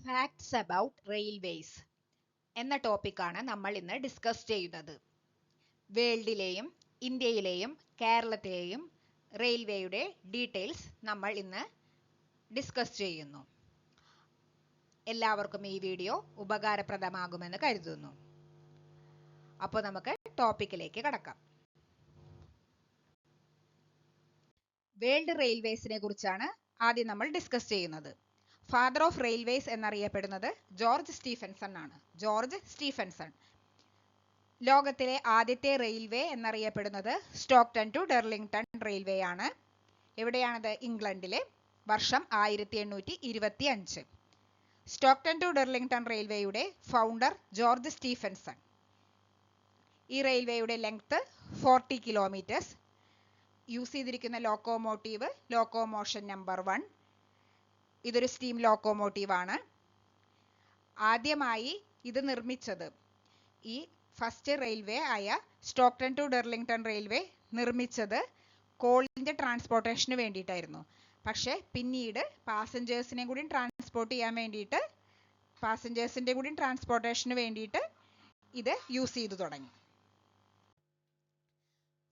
Facts about railways എന്ന ടോപ്പിക്കാണ് നമ്മൾ ഇന്ന് ഡിസ്കസ് ചെയ്യുന്നത്. വേൾഡിലെയും ഇന്ത്യയിലെയും കേരളത്തിലെയും റെയിൽവേയുടെ ഡീറ്റെയിൽസ് നമ്മൾ ഇന്ന് ഡിസ്കസ് ചെയ്യുന്നു. എല്ലാവർക്കും ഈ വീഡിയോ ഉപകാരപ്രദമാകുമെന്ന് കരുതുന്നു. അപ്പോൾ നമുക്ക് ടോപ്പിക്കിലേക്ക് കടക്കാം. വേൾഡ് റെയിൽവേസിനെ കുറിച്ചാണ് ആദ്യം നമ്മൾ ഡിസ്കസ് ചെയ്യുന്നത്. ഫാദർ ഓഫ് റെയിൽവേസ് എന്നറിയപ്പെടുന്നത് ജോർജ് സ്റ്റീഫൻസൺ ആണ്. George Stephenson. ലോകത്തിലെ ആദ്യത്തെ റെയിൽവേ എന്നറിയപ്പെടുന്നത് സ്റ്റോക്ടൺ ടു ഡെർലിംഗ്ടൺ റെയിൽവേ ആണ്. എവിടെയാണത്? ഇംഗ്ലണ്ടിലെ. വർഷം 1825. സ്റ്റോക്ടൺ ടു ഡെർലിംഗ്ടൺ റെയിൽവേയുടെ ഫൗണ്ടർ ജോർജ് സ്റ്റീഫൻസൺ. ഈ റെയിൽവേയുടെ ലെങ്ത് 40 കിലോമീറ്റേഴ്സ്. യൂസ് ചെയ്തിരിക്കുന്ന ലോക്കോമോട്ടീവ് ലോക്കോമോഷൻ നമ്പർ 1. ഇതൊരു സ്റ്റീം ലോക്കോമോട്ടീവ് ആണ്. ആദ്യമായി ഇത് നിർമ്മിച്ചത്, ഈ ഫസ്റ്റ് റെയിൽവേ ആയ സ്റ്റോക്ടൺ ടു ഡെർലിംഗ്ടൺ റെയിൽവേ നിർമ്മിച്ചത് കോളിന്റെ ട്രാൻസ്പോർട്ടേഷന് വേണ്ടിയിട്ടായിരുന്നു. പക്ഷെ പിന്നീട് പാസഞ്ചേഴ്സിനെ കൂടി ട്രാൻസ്പോർട്ട് ചെയ്യാൻ വേണ്ടിയിട്ട്, പാസഞ്ചേഴ്സിന്റെ കൂടി ട്രാൻസ്പോർട്ടേഷന് വേണ്ടിയിട്ട് ഇത് യൂസ് ചെയ്തു തുടങ്ങി.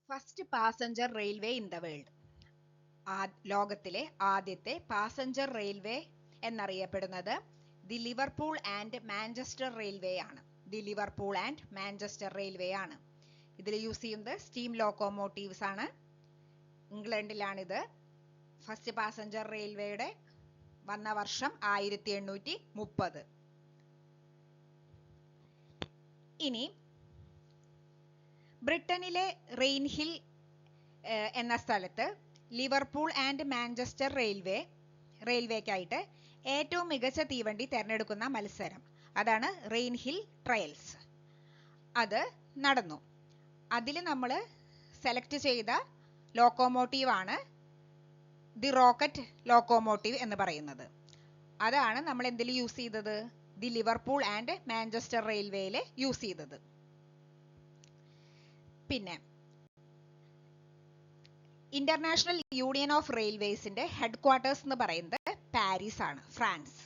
First passenger railway in the world. ലോകത്തിലെ ആദ്യത്തെ പാസഞ്ചർ റെയിൽവേ എന്നറിയപ്പെടുന്നത് the Liverpool and Manchester railway ആണ്. The Liverpool and Manchester railway ആണ്. ഇതിൽ യൂസ് ചെയ്യുന്നത് സ്റ്റീം ലോക്കോമോട്ടീവ്സ് ആണ്. ഇംഗ്ലണ്ടിലാണിത്. ഫസ്റ്റ് പാസഞ്ചർ റെയിൽവേയുടെ വന്ന വർഷം 1830. ഇനി ബ്രിട്ടനിലെ റെയിൻഹിൽ എന്ന സ്ഥലത്ത് ലിവർപൂൾ ആൻഡ് മാഞ്ചസ്റ്റർ റെയിൽവേക്കായിട്ട് ഏറ്റവും മികച്ച തീവണ്ടി തിരഞ്ഞെടുക്കുന്ന മത്സരം, അതാണ് റെയിൻഹിൽ ട്രയൽസ്. അത് നടന്നു. അതിൽ നമ്മൾ സെലക്ട് ചെയ്ത ലോക്കോമോട്ടീവ് ആണ് ദി റോക്കറ്റ് ലോക്കോമോട്ടീവ് എന്ന് പറയുന്നത്. അതാണ് നമ്മൾ എന്തിൽ യൂസ് ചെയ്തത്? ദി ലിവർപൂൾ ആൻഡ് മാഞ്ചസ്റ്റർ റെയിൽവേയിൽ യൂസ് ചെയ്തത്. പിന്നെ ഇന്റർനാഷണൽ യൂണിയൻ ഓഫ് റെയിൽവേസിന്റെ ഹെഡ് ക്വാർട്ടേഴ്സ് എന്ന് പറയുന്നത് പാരീസ് ആണ്, ഫ്രാൻസ്.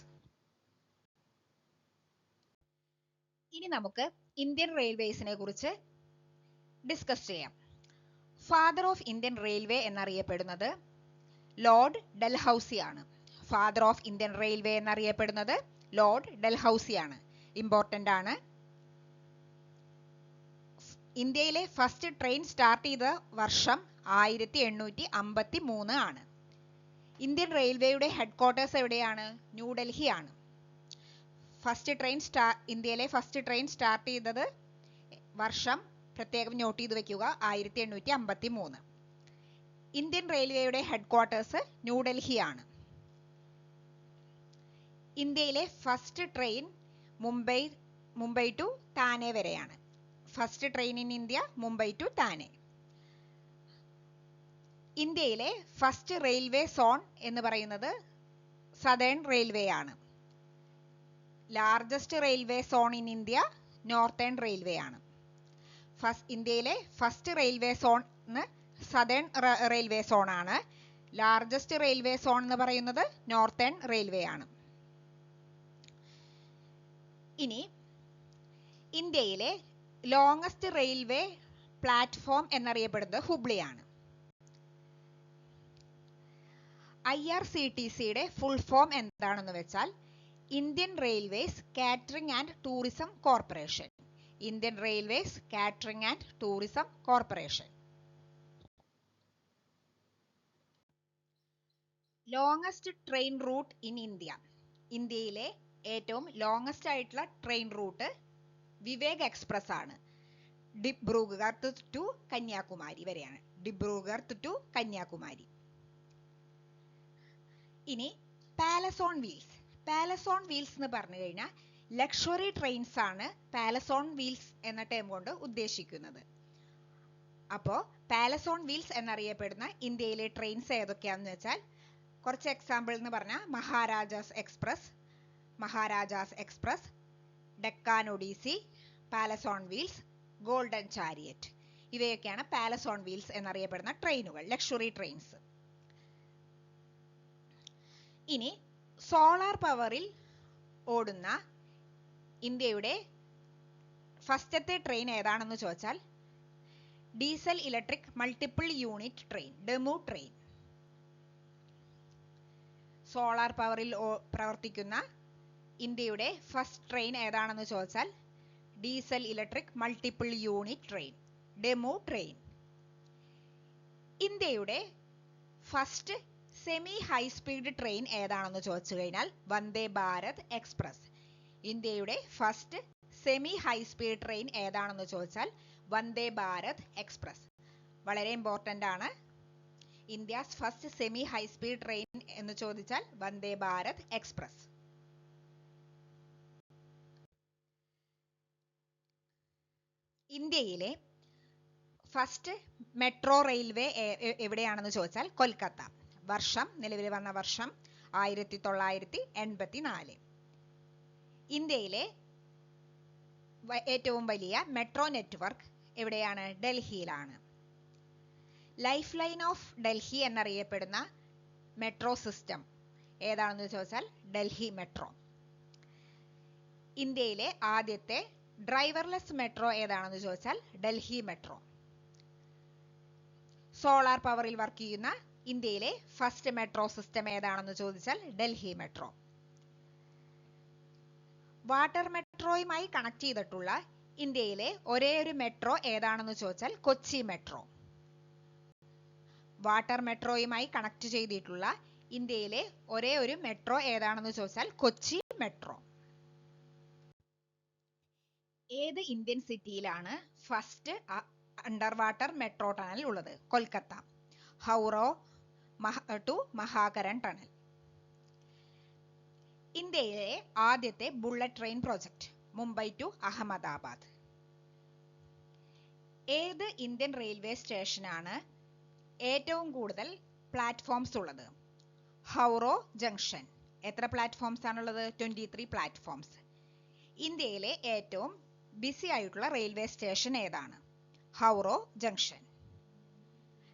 ഇനി നമുക്ക് ഇന്ത്യൻ റെയിൽവേസിനെ കുറിച്ച് ഡിസ്കസ് ചെയ്യാം. ഫാദർ ഓഫ് ഇന്ത്യൻ റെയിൽവേ എന്നറിയപ്പെടുന്നത് ലോർഡ് ഡൽഹൌസി ആണ്. ഫാദർ ഓഫ് ഇന്ത്യൻ റെയിൽവേ എന്നറിയപ്പെടുന്നത് ലോർഡ് ഡൽഹൌസി ആണ്. ഇമ്പോർട്ടന്റ് ആണ്. ഇന്ത്യയിലെ ഫസ്റ്റ് ട്രെയിൻ സ്റ്റാർട്ട് ചെയ്ത വർഷം 1853 ആണ്. ഇന്ത്യൻ റെയിൽവേയുടെ ഹെഡ് ക്വാർട്ടേഴ്സ് എവിടെയാണ്? ന്യൂഡൽഹി ആണ്. ഇന്ത്യയിലെ ഫസ്റ്റ് ട്രെയിൻ സ്റ്റാർട്ട് ചെയ്തത് വർഷം പ്രത്യേകം നോട്ട് ചെയ്ത് വെക്കുക, 1853. ഇന്ത്യൻ റെയിൽവേയുടെ ഹെഡ് ക്വാർട്ടേഴ്സ് ന്യൂഡൽഹി ആണ്. ഇന്ത്യയിലെ first train Mumbai to Thane വരെയാണ്. First train in India Mumbai to Thane. ഇന്ത്യയിലെ ഫസ്റ്റ് റെയിൽവേ സോൺ എന്ന് പറയുന്നത് സദേൺ റെയിൽവേ ആണ്. Largest railway zone in India northern railway ആണ്. ഇന്ത്യയിലെ first railway zone southern railway zone ആണ്. ലാർജസ്റ്റ് റെയിൽവേ സോൺ എന്ന് പറയുന്നത് നോർത്തേൺ റെയിൽവേ ആണ്. ഇനി ഇന്ത്യയിലെ ലോങ്ങസ്റ്റ് റെയിൽവേ പ്ലാറ്റ്ഫോം എന്നറിയപ്പെടുന്നത് ഹുബ്ലിയാണ്. IRCTCയുടെ ഫുൾ ഫോം എന്താണെന്ന് വെച്ചാൽ Indian railways catering and tourism corporation. Indian railways catering and tourism corporation. Longest train root in India. ഇന്ത്യയിലെ ഏറ്റവും ലോങ്ങസ്റ്റ് ആയിട്ടുള്ള ട്രെയിൻ റൂട്ട് വിവേക് എക്സ്പ്രസ് ആണ്. ഡിബ്രൂഗഡ് ടു കന്യാകുമാരി വരെയാണ്. ഡിബ്രൂഗഡ് ടു കന്യാകുമാരി. ഇനി palace on wheels. Palace on wheels എന്ന് പറഞ്ഞു കഴിഞ്ഞാൽ ലക്ഷറി ട്രെയിൻസ് ആണ് പാലസ് ഓൺ വീൽസ് എന്ന ടേം കൊണ്ട് ഉദ്ദേശിക്കുന്നത്. അപ്പോൾ പാലസ് ഓൺ വീൽസ് എന്നറിയപ്പെടുന്ന ഇന്ത്യയിലെ ട്രെയിൻസ് ഏതൊക്കെയാണെന്ന് വെച്ചാൽ കുറച്ച് എക്സാമ്പിൾ എന്ന് പറഞ്ഞാൽ Maharajas express, Deccan odyssey, palace on wheels, golden chariot. ഇവയൊക്കെയാണ് പാലസ് ഓൺ വീൽസ് എന്നറിയപ്പെടുന്ന ട്രെയിനുകൾ, ലക്ഷറി ട്രെയിൻസ്. ഇനി സോളാർ പവറിൽ ഓടുന്ന ഇന്ത്യയുടെ ഫസ്റ്റത്തെ ട്രെയിൻ ഏതാണെന്ന് ചോദിച്ചാൽ diesel electric multiple unit train, DEMU train. Solar പവറിൽ പ്രവർത്തിക്കുന്ന ഇന്ത്യയുടെ ഫസ്റ്റ് ട്രെയിൻ ഏതാണെന്ന് ചോദിച്ചാൽ diesel electric multiple unit train, DEMU train. ഇന്ത്യയുടെ first semi high speed train ഏതാണെന്ന് ചോദിച്ചു കഴിഞ്ഞാൽ വന്ദേ ഭാരത് എക്സ്പ്രസ്. ഇന്ത്യയുടെ first semi high speed train ഏതാണെന്ന് ചോദിച്ചാൽ വന്ദേ ഭാരത് എക്സ്പ്രസ്. വളരെ ഇമ്പോർട്ടൻ്റ് ആണ്. India's first semi high speed train എന്ന് ചോദിച്ചാൽ വന്ദേ ഭാരത് എക്സ്പ്രസ്. ഇന്ത്യയിലെ ഫസ്റ്റ് മെട്രോ റെയിൽവേ എവിടെയാണെന്ന് ചോദിച്ചാൽ കൊൽക്കത്ത. വർഷം, നിലവിൽ വന്ന വർഷം 1984. ഇന്ത്യയിലെ ഏറ്റവും വലിയ മെട്രോ നെറ്റ്വർക്ക് എവിടെയാണ്? ഡൽഹിയിലാണ്. ലൈഫ് ലൈൻ ഓഫ് ഡൽഹി എന്നറിയപ്പെടുന്ന മെട്രോ സിസ്റ്റം ഏതാണെന്ന് ചോദിച്ചാൽ ഡൽഹി മെട്രോ. ഇന്ത്യയിലെ ആദ്യത്തെ ഡ്രൈവർലെസ് മെട്രോ ഏതാണെന്ന് ചോദിച്ചാൽ ഡൽഹി മെട്രോ. സോളാർ പവറിൽ വർക്ക് ചെയ്യുന്ന ഇന്ത്യയിലെ ഫസ്റ്റ് മെട്രോ സിസ്റ്റം ഏതാണെന്ന് ചോദിച്ചാൽ ഡൽഹി മെട്രോ. വാട്ടർ മെട്രോയുമായി കണക്ട് ചെയ്തിട്ടുള്ള ഇന്ത്യയിലെ ഒരേ ഒരു മെട്രോ ഏതാണെന്ന് ചോദിച്ചാൽ കൊച്ചി മെട്രോ. വാട്ടർ മെട്രോയുമായി കണക്ട് ചെയ്തിട്ടുള്ള ഇന്ത്യയിലെ ഒരേ ഒരു മെട്രോ ഏതാണെന്ന് ചോദിച്ചാൽ കൊച്ചി മെട്രോ. ഏത് ഇന്ത്യൻ സിറ്റിയിലാണ് first under water metro tunnel ഉള്ളത്? കൊൽക്കത്ത. Howrah to Mahakaran tunnel. ഇന്ത്യയിലെ ആദ്യത്തെ bullet train project Mumbai to Ahmedabad. ഏത് ഇന്ത്യൻ റെയിൽവേ സ്റ്റേഷനാണ് ഏറ്റവും കൂടുതൽ പ്ലാറ്റ്ഫോംസ് ഉള്ളത്? ഹൗറോ ജംഗ്ഷൻ. എത്ര പ്ലാറ്റ്ഫോംസ് ആണുള്ളത്? 23 പ്ലാറ്റ്ഫോംസ്. ഇന്ത്യയിലെ ഏറ്റവും ബിസി ആയിട്ടുള്ള റെയിൽവേ സ്റ്റേഷൻ ഏതാണ്? Howrah junction.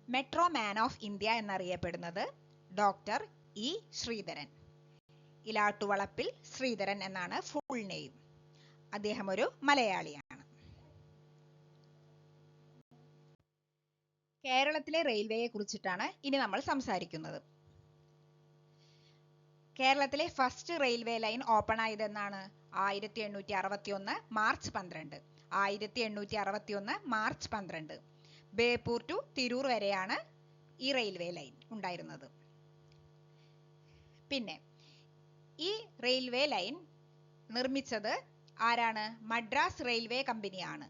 Metro man of India എന്നറിയപ്പെടുന്നത് ഡോക്ടർ ഇ ശ്രീധരൻ. ഇലാട്ടുവളപ്പിൽ ശ്രീധരൻ എന്നാണ് ഫുൾ നെയിം. അദ്ദേഹം ഒരു മലയാളിയാണ്. കേരളത്തിലെ റെയിൽവേയെ കുറിച്ചിട്ടാണ് ഇനി നമ്മൾ സംസാരിക്കുന്നത്. കേരളത്തിലെ ഫസ്റ്റ് റെയിൽവേ ലൈൻ ഓപ്പൺ ആയത് എന്നാണ്? 1861 March 12. 1861 March 12. Beypore to Tirur വരെയാണ് ഈ റെയിൽവേ ലൈൻ ഉണ്ടായിരുന്നത്. പിന്നെ ഈ റെയിൽവേ ലൈൻ നിർമ്മിച്ചത് ആരാണ്? മദ്രാസ് റെയിൽവേ കമ്പനിയാണ്.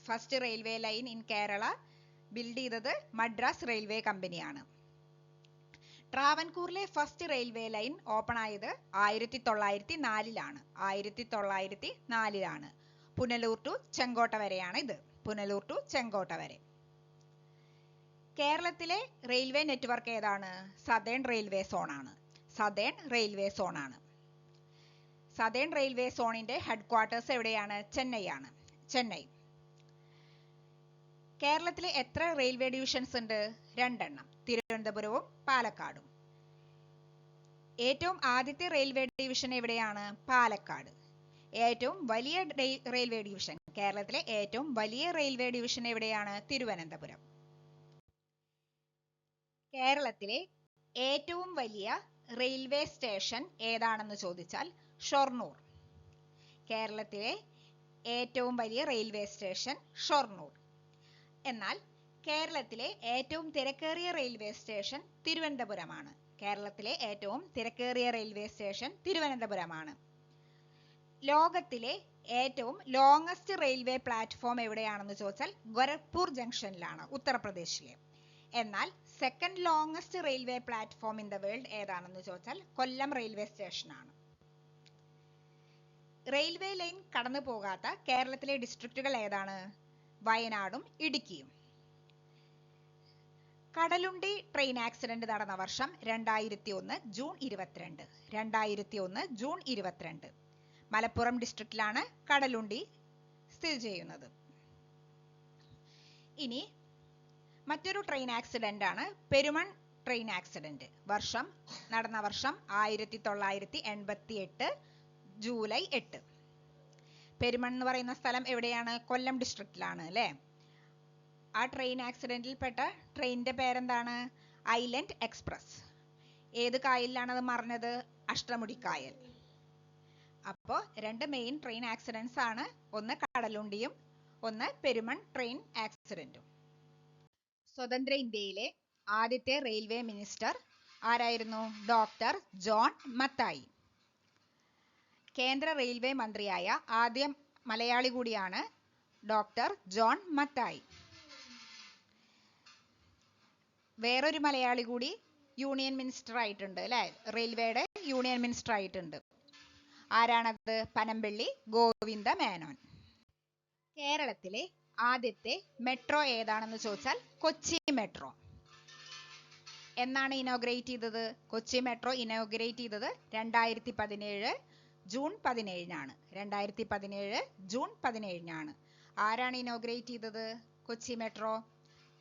First railway line in Kerala build ചെയ്തത് മദ്രാസ് റെയിൽവേ കമ്പനിയാണ്. ട്രാവൻകൂറിലെ ഫസ്റ്റ് റെയിൽവേ ലൈൻ ഓപ്പൺ ആയത് 1904 1904. പുനലൂർ ടു ചെങ്കോട്ട വരെയാണ് ഇത്. പുനലൂർ ടു ചെങ്കോട്ട വരെ. കേരളത്തിലെ റെയിൽവേ നെറ്റ്വർക്ക് ഏതാണ്? സതേൺ റെയിൽവേ സോൺ ആണ്. സതേൺ റെയിൽവേ സോൺ ആണ്. സതേൺ റെയിൽവേ സോണിന്റെ ഹെഡ് ക്വാർട്ടേഴ്സ് എവിടെയാണ്? ചെന്നൈ ആണ്. ചെന്നൈ. കേരളത്തിലെ എത്ര റെയിൽവേ ഡിവിഷൻസ് ഉണ്ട്? 2 എണ്ണം. തിരുവനന്തപുരവും പാലക്കാടും. ഏറ്റവും ആദ്യത്തെ റെയിൽവേ ഡിവിഷൻ എവിടെയാണ്? പാലക്കാട്. ഏറ്റവും വലിയ റെയിൽവേ ഡിവിഷൻ, കേരളത്തിലെ ഏറ്റവും വലിയ റെയിൽവേ ഡിവിഷൻ എവിടെയാണ്? തിരുവനന്തപുരം. കേരളത്തിലെ ഏറ്റവും വലിയ റെയിൽവേ സ്റ്റേഷൻ ഏതാണെന്ന് ചോദിച്ചാൽ ഷൊർണൂർ. കേരളത്തിലെ ഏറ്റവും വലിയ റെയിൽവേ സ്റ്റേഷൻ ഷൊർണൂർ. എന്നാൽ കേരളത്തിലെ ഏറ്റവും തിരക്കേറിയ റെയിൽവേ സ്റ്റേഷൻ തിരുവനന്തപുരമാണ്. കേരളത്തിലെ ഏറ്റവും തിരക്കേറിയ റെയിൽവേ സ്റ്റേഷൻ തിരുവനന്തപുരമാണ്. ലോകത്തിലെ ഏറ്റവും ലോങ്ങസ്റ്റ് റെയിൽവേ പ്ലാറ്റ്ഫോം എവിടെയാണെന്ന് ചോദിച്ചാൽ ഗോരഖ്പൂർ ജംഗ്ഷനിലാണ്, ഉത്തർപ്രദേശിലെ. എന്നാൽ second longest railway platform in the world ഏതാണെന്ന് ചോദിച്ചാൽ കൊല്ലം റെയിൽവേ സ്റ്റേഷനാണ്. റെയിൽവേ ലൈൻ കടന്നു പോകാത്ത കേരളത്തിലെ ഡിസ്ട്രിക്റ്റുകൾ ഏതാണ്? വയനാടും ഇടുക്കിയും. കടലുണ്ടി ട്രെയിൻ ആക്സിഡന്റ് നടന്ന വർഷം 2001 ജൂൺ 22. 2001 ജൂൺ 22. മലപ്പുറം ഡിസ്ട്രിക്റ്റിലാണ് കടലുണ്ടി സ്ഥിതി ചെയ്യുന്നത്. ഇനി മറ്റൊരു ട്രെയിൻ ആക്സിഡന്റ് ആണ് പെരുമൺ ട്രെയിൻ ആക്സിഡന്റ്. നടന്ന വർഷം 1988 ജൂലൈ 8. പെരുമൺ എന്ന് പറയുന്ന സ്ഥലം എവിടെയാണ്? കൊല്ലം ഡിസ്ട്രിക്റ്റിലാണ് അല്ലേ? ആ ട്രെയിൻ ആക്സിഡന്റിൽപ്പെട്ട ട്രെയിനിന്റെ പേരെന്താണ്? Island express. ഏത് കായലിലാണ് അത് മറിഞ്ഞത്? അഷ്ടമുടിക്കായൽ. അപ്പോൾ 2 മെയിൻ ട്രെയിൻ ആക്സിഡൻസ് ആണ്, ഒന്ന് കടലുണ്ടിയും ഒന്ന് പെരുമൺ ട്രെയിൻ ആക്സിഡന്റും. സ്വതന്ത്ര ഇന്ത്യയിലെ ആദ്യത്തെ റെയിൽവേ മിനിസ്റ്റർ ആരായിരുന്നു? Doctor John Mathai. കേന്ദ്ര റെയിൽവേ മന്ത്രിയായ ആദ്യ മലയാളി കൂടിയാണ് ഡോക്ടർ ജോൺ മത്തായി. വേറൊരു മലയാളി കൂടി യൂണിയൻ മിനിസ്റ്റർ ആയിട്ടുണ്ട് അല്ലെ? റെയിൽവേയുടെ യൂണിയൻ മിനിസ്റ്റർ ആയിട്ടുണ്ട്. ആരാണത്? പനമ്പള്ളി ഗോവിന്ദ മേനോൻ. കേരളത്തിലെ ആദ്യത്തെ മെട്രോ ഏതാണെന്ന് ചോദിച്ചാൽ കൊച്ചി മെട്രോ. എന്നാണ് ഇനോഗ്രേറ്റ് ചെയ്തത്? കൊച്ചി മെട്രോ ഇനോഗ്രേറ്റ് ചെയ്തത് 2017 ജൂൺ 17-നാണ്. 2017 ജൂൺ 17-നാണ്. ആരാണ് ഇനോഗ്രേറ്റ് ചെയ്തത് കൊച്ചി മെട്രോ?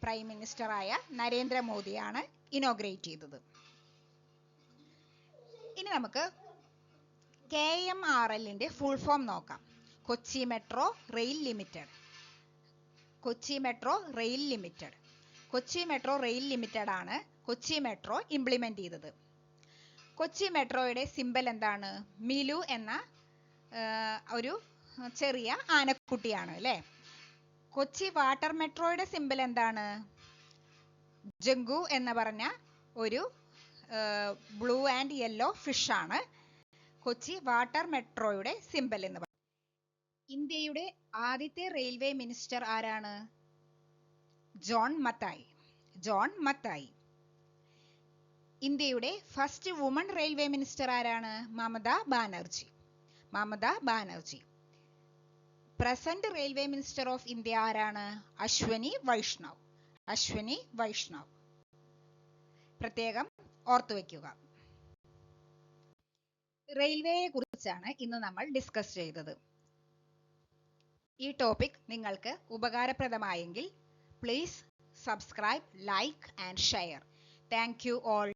പ്രൈം മിനിസ്റ്ററായ നരേന്ദ്രമോദിയാണ് ഇനോഗ്രേറ്റ് ചെയ്തത്. ഇനി നമുക്ക് KMRLന്റെ ഫുൾ ഫോം നോക്കാം. Kochi metro rail limited. Kochi metro rail limited. Kochi metro rail limited ആണ് കൊച്ചി മെട്രോ ഇംപ്ലിമെന്റ് ചെയ്തത്. കൊച്ചി മെട്രോയുടെ സിമ്പൽ എന്താണ്? മിലു എന്ന ഒരു ചെറിയ ആനക്കുട്ടിയാണ് അല്ലേ? കൊച്ചി വാട്ടർ മെട്രോയുടെ സിമ്പൽ എന്താണ്? ജംഗു എന്ന് പറഞ്ഞ ഒരു ബ്ലൂ ആൻഡ് യെല്ലോ ഫിഷ് ആണ് കൊച്ചി വാട്ടർ മെട്രോയുടെ സിമ്പൽ എന്ന് പറയുന്നത്. ഇന്ത്യയുടെ ആദ്യത്തെ റെയിൽവേ മിനിസ്റ്റർ ആരാണ്? ജോൺ മത്തായി. ജോൺ മത്തായി. ഇന്ത്യയുടെ ഫസ്റ്റ് വുമൺ റെയിൽവേ മിനിസ്റ്റർ ആരാണ്? Mamata Banerjee. Mamata Banerjee. Present railway minister of India ആരാണ്? അശ്വനി വൈഷ്ണവ്. അശ്വനി വൈഷ്ണവ്. പ്രത്യേകം ഓർത്തു വെക്കുക. റെയിൽവേയെ കുറിച്ചാണ് ഇന്ന് നമ്മൾ ഡിസ്കസ് ചെയ്തത്. ഈ ടോപ്പിക് നിങ്ങൾക്ക് ഉപകാരപ്രദമായെങ്കിൽ please subscribe, like and share. Thank you all.